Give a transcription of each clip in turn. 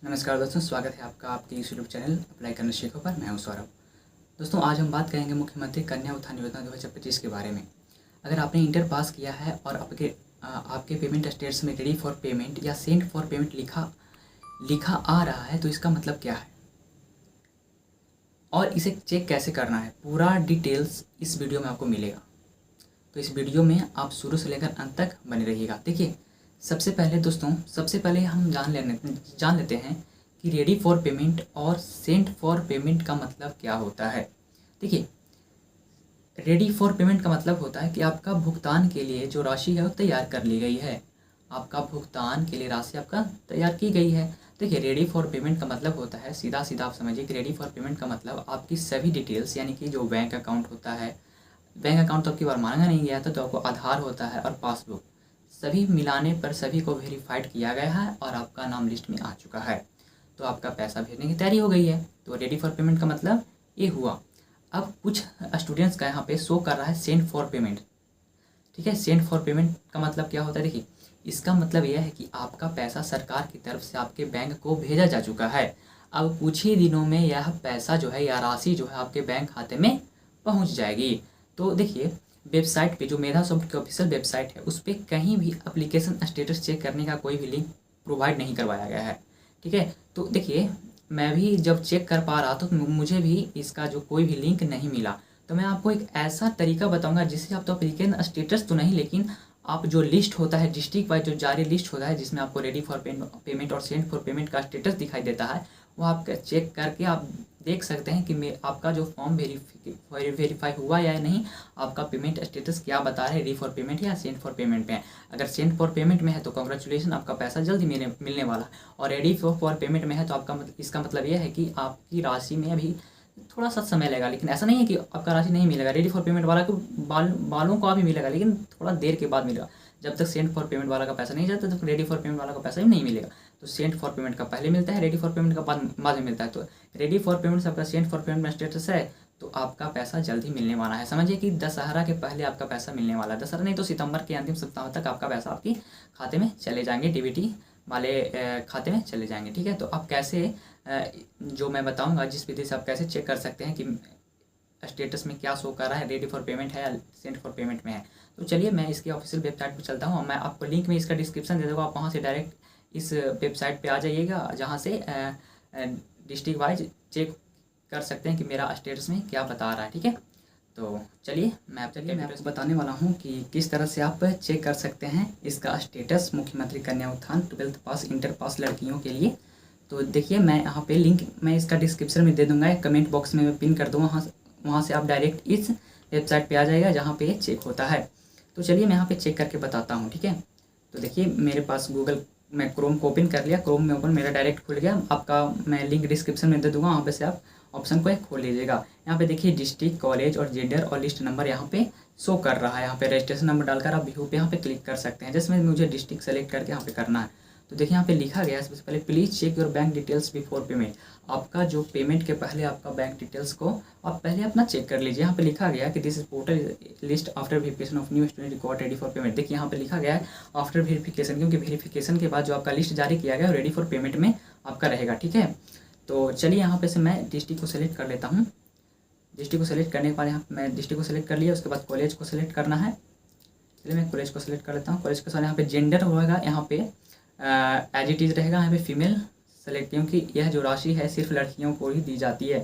नमस्कार दोस्तों, स्वागत है आपका आपके इस यूट्यूब चैनल अप्लाई करना सीखो पर। मैं हूं सौरभ। दोस्तों, आज हम बात करेंगे मुख्यमंत्री कन्या उत्थान योजना 2025 के बारे में। अगर आपने इंटर पास किया है और आपके पेमेंट स्टेटस में रेडी फॉर पेमेंट या सेंड फॉर पेमेंट लिखा आ रहा है तो इसका मतलब क्या है और इसे चेक कैसे करना है, पूरा डिटेल्स इस वीडियो में आपको मिलेगा। तो इस वीडियो में आप शुरू से लेकर अंत तक बने रहिएगा। देखिए, सबसे पहले हम जान लेते हैं कि रेडी फॉर पेमेंट और सेंड फॉर पेमेंट का मतलब क्या होता है। देखिए, रेडी फॉर पेमेंट का मतलब होता है कि आपका भुगतान के लिए जो राशि है वो तैयार कर ली गई है। आपका भुगतान के लिए राशि आपका तैयार की गई है। देखिए, रेडी फॉर पेमेंट का मतलब होता है, सीधा आप समझिए कि रेडी फॉर पेमेंट का मतलब आपकी सभी डिटेल्स, यानी कि जो बैंक अकाउंट होता है, बैंक अकाउंट तो आपकी बार मांगा नहीं गया था, तो आपको आधार होता है और पासबुक, सभी मिलाने पर सभी को वेरीफाइड किया गया है और आपका नाम लिस्ट में आ चुका है। तो आपका पैसा भेजने की तैयारी हो गई है। तो रेडी फॉर पेमेंट का मतलब ये हुआ। अब कुछ स्टूडेंट्स का यहाँ पे शो कर रहा है सेंड फॉर पेमेंट। ठीक है, सेंड फॉर पेमेंट का मतलब क्या होता है? देखिए, इसका मतलब यह है कि आपका पैसा सरकार की तरफ से आपके बैंक को भेजा जा चुका है। अब कुछ ही दिनों में यह पैसा जो है या राशि जो है आपके बैंक खाते में पहुँच जाएगी। तो देखिए, वेबसाइट पे जो मेधा सॉफ्ट की ऑफिशियल वेबसाइट है उस पर कहीं भी एप्लीकेशन स्टेटस चेक करने का कोई भी लिंक प्रोवाइड नहीं करवाया गया है। ठीक है, तो देखिए, मैं भी जब चेक कर पा रहा था तो मुझे भी इसका जो कोई भी लिंक नहीं मिला। तो मैं आपको एक ऐसा तरीका बताऊंगा जिससे आप तो एप्लीकेशन स्टेटस तो नहीं, लेकिन आप जो लिस्ट होता है डिस्ट्रिक्ट वाइज जो जारी लिस्ट होता है जिसमें आपको रेडी फॉर पेमेंट और सेंड फॉर पेमेंट का स्टेटस दिखाई देता है, वो आप चेक करके आप देख सकते हैं कि आपका जो फॉर्म वेरीफाई हुआ या नहीं, आपका पेमेंट स्टेटस क्या बता रहा है, रेडी फॉर पेमेंट या सेंड फॉर पेमेंट में है। अगर सेंड फॉर पेमेंट में है तो कॉन्ग्रेचुलेसन, आपका पैसा जल्दी मिलने वाला है। और रेडी फॉर पेमेंट में है तो इसका मतलब यह है कि आपकी राशि में अभी थोड़ा सा समय लगेगा, लेकिन ऐसा नहीं है कि आपका राशि नहीं मिलेगा। रेडी फॉर पेमेंट वाला को बालों को अभी मिलेगा, लेकिन थोड़ा देर के बाद मिलेगा। जब तक सेंड फॉर पेमेंट वाला का पैसा नहीं जाता तब तक रेडी फॉर पेमेंट वाला का पैसा भी नहीं मिलेगा। तो सेंड फॉर पेमेंट का पहले मिलता है, रेडी फॉर पेमेंट का बाद में मिलता है। तो रेडी फॉर पेमेंट से आपका सेंड फॉर पेमेंट में स्टेटस है तो आपका पैसा जल्दी मिलने वाला है। समझिए कि दशहरा के पहले आपका पैसा मिलने वाला है। दशहरा नहीं तो सितंबर के अंतिम सप्ताह तक आपका पैसा आपके खाते में चले जाएंगे, डीबीटी वाले खाते में चले जाएंगे। ठीक है, तो आप कैसे जो मैं बताऊंगा जिस विधि से आप कैसे चेक कर सकते हैं कि स्टेटस में क्या शो कर रहा है, रेडी फॉर पेमेंट है या सेंड फॉर पेमेंट में है। तो चलिए मैं इसकी ऑफिशियल वेबसाइट पर चलता हूँ। मैं आपको लिंक में इसका डिस्क्रिप्शन दे दूँगा, आप वहाँ से डायरेक्ट इस वेबसाइट पे आ जाइएगा, जहाँ से डिस्ट्रिक्ट वाइज चेक कर सकते हैं कि मेरा स्टेटस में क्या बता रहा है। ठीक है, तो चलिए मैं आपको बताने वाला हूँ कि किस तरह से आप चेक कर सकते हैं इसका स्टेटस मुख्यमंत्री कन्या उत्थान 12th पास इंटर पास लड़कियों के लिए। तो देखिए, मैं यहाँ पे लिंक मैं इसका डिस्क्रिप्शन में दे दूँगा, कमेंट बॉक्स में मैं पिन कर दूँगा, वहाँ से आप डायरेक्ट इस वेबसाइट पे आ जाएगा जहाँ पे चेक होता है। तो चलिए मैं यहाँ पे चेक करके बताता हूँ। ठीक है, तो देखिए मेरे पास मैं क्रोम को ओपन कर लिया, क्रोम में ओपन मेरा डायरेक्ट खुल गया। आपका मैं लिंक डिस्क्रिप्शन में दे दूँगा, वहाँ पे से आप ऑप्शन को खोल लीजिएगा। यहाँ पे देखिए डिस्ट्रिक्ट, कॉलेज और जेंडर और लिस्ट नंबर यहाँ पे शो कर रहा है। यहाँ पे रजिस्ट्रेशन नंबर डालकर आप व्यू पे यहाँ पे क्लिक कर सकते हैं, जिसमें मुझे डिस्ट्रिक्ट सेलेक्ट करके यहाँ पे करना है। तो देखिए यहाँ पे लिखा गया है सबसे पहले, please check your bank details before payment. आपका जो पेमेंट के पहले आपका बैंक डिटेल्स को आप पहले अपना चेक कर लीजिए। यहाँ पे लिखा गया है कि this is portal list after verification of new student record ready for payment. देखिए यहाँ पे लिखा गया है आफ्टर वेरिफिकेशन, क्योंकि वेरिफिकेशन के बाद जो आपका लिस्ट जारी किया गया है रेडी फॉर पेमेंट में आपका रहेगा। ठीक है, तो चलिए यहाँ पे से मैं डिस्ट्रिक्ट को सेलेक्ट कर लेता हूँ। डिस्ट्रिक्ट को सेलेक्ट करने के बाद यहाँ मैं डिस्ट्रिक्ट को सेलेक्ट कर लिया, उसके बाद कॉलेज को सेलेक्ट करना है। चलिए मैं कॉलेज को सेलेक्ट कर लेता हूँ। कॉलेज के साथ यहाँ पे जेंडर होगा, यहाँ पे एज इट इज़ रहेगा, यहाँ पे फीमेल सेलेक्ट, क्योंकि यह जो राशि है सिर्फ लड़कियों को ही दी जाती है,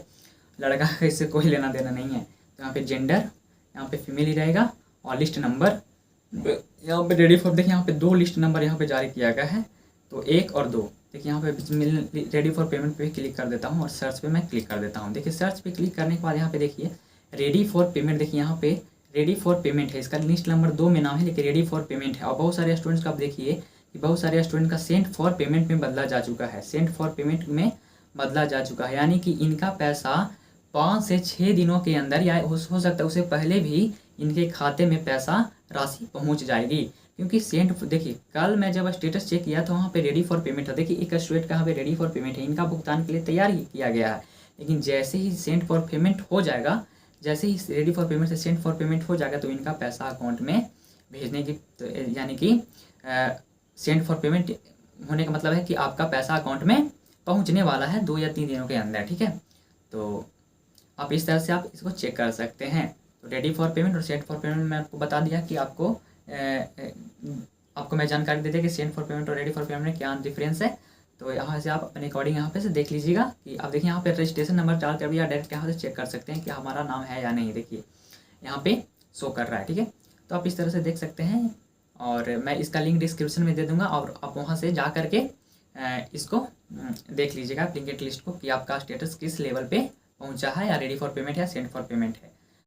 लड़का का इससे कोई लेना देना नहीं है। तो यहाँ पे जेंडर, यहाँ पे फीमेल ही रहेगा। और लिस्ट नंबर यहाँ पे रेडी फॉर, देखिए यहाँ पे 2 लिस्ट नंबर यहाँ पे जारी किया गया है, तो 1 और 2। देखिए यहाँ पे रेडी फॉर पेमेंट पे क्लिक कर देता हूँ और सर्च पे मैं क्लिक कर देता हूँ। देखिए सर्च पे क्लिक करने के बाद यहाँ पे देखिए रेडी फॉर पेमेंट, देखिए यहाँ पे रेडी फॉर पेमेंट है, इसका लिस्ट नंबर 2 में नाम है, लेकिन रेडी फॉर पेमेंट है। और बहुत सारे स्टूडेंट्स का आप देखिए कि बहुत सारे स्टूडेंट का सेंड फॉर पेमेंट में बदला जा चुका है, सेंड फॉर पेमेंट में बदला जा चुका है, यानी कि इनका पैसा 5 से 6 दिनों के अंदर या हो सकता है उससे पहले भी इनके खाते में पैसा राशि पहुंच जाएगी। क्योंकि सेंड, देखिए कल मैं जब स्टेटस चेक किया तो वहाँ पे रेडी फॉर पेमेंट था। देखिए एक स्टूडेंट का यहाँ पे रेडी फॉर पेमेंट है, इनका भुगतान के लिए तैयार ही किया गया है, लेकिन जैसे ही सेंड फॉर पेमेंट हो जाएगा, जैसे ही रेडी फॉर पेमेंट से सेंड फॉर पेमेंट हो जाएगा तो इनका पैसा अकाउंट में भेजने की, यानी कि सेंड फॉर पेमेंट होने का मतलब है कि आपका पैसा अकाउंट में पहुंचने वाला है 2 या 3 दिनों के अंदर, ठीक है। तो आप इस तरह से आप इसको चेक कर सकते हैं। तो रेडी फॉर पेमेंट और सेंड फॉर पेमेंट मैं आपको बता दिया कि आपको मैं जानकारी दे दिया कि सेंड फॉर पेमेंट और रेडी फॉर पेमेंट में क्या डिफरेंस है। तो यहाँ से आप अपने अकॉर्डिंग यहाँ पे से देख लीजिएगा कि आप देखिए यहाँ पे रजिस्ट्रेशन नंबर डाल कर भी या डायरेक्ट यहाँ से चेक कर सकते हैं कि हमारा नाम है या नहीं। देखिए यहाँ पे शो कर रहा है, ठीक है। तो आप इस तरह से देख सकते हैं और मैं इसका लिंक डिस्क्रिप्शन में दे दूंगा और आप वहाँ से जा करके इसको देख लीजिएगा ब्लिंकिट लिस्ट को कि आपका स्टेटस किस लेवल पे पहुँचा है, या रेडी फॉर पेमेंट या सेंड फॉर पेमेंट है।